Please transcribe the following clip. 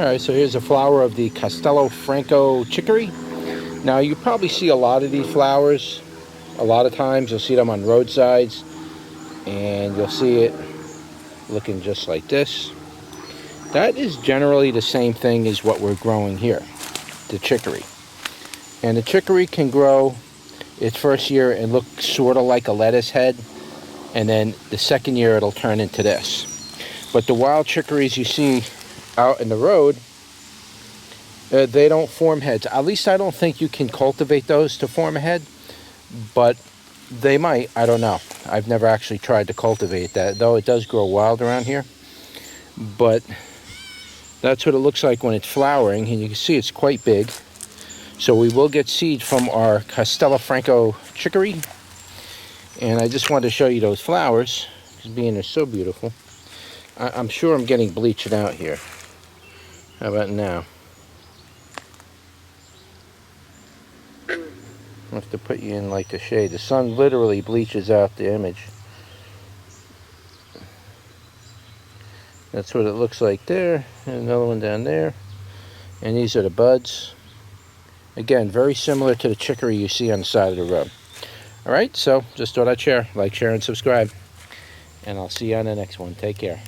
Alright, so here's a flower of the Castelfranco Chicory. Now you probably see a lot of these flowers. A lot of times you'll see them on roadsides, and you'll see it looking just like this. That is generally the same thing as what we're growing here, the chicory. And the chicory can grow its first year and look sort of like a lettuce head, and then the second year it'll turn into this. But the wild chicories you see out in the road, they don't form heads. At least I don't think you can cultivate those to form a head, but they might. I don't know. I've never actually tried to cultivate that, though it does grow wild around here. But that's what it looks like when it's flowering, and you can see it's quite big. So we will get seed from our Castelfranco Chicory, and I just wanted to show you those flowers, because being they're so beautiful. I'm sure I'm getting bleaching out here. How about now? I have to put you in like the shade. The sun literally bleaches out the image. That's what it looks like there. And another one down there. And these are the buds. Again, very similar to the chicory you see on the side of the road. Alright, so just thought I'd share. Like, share, and subscribe. And I'll see you on the next one. Take care.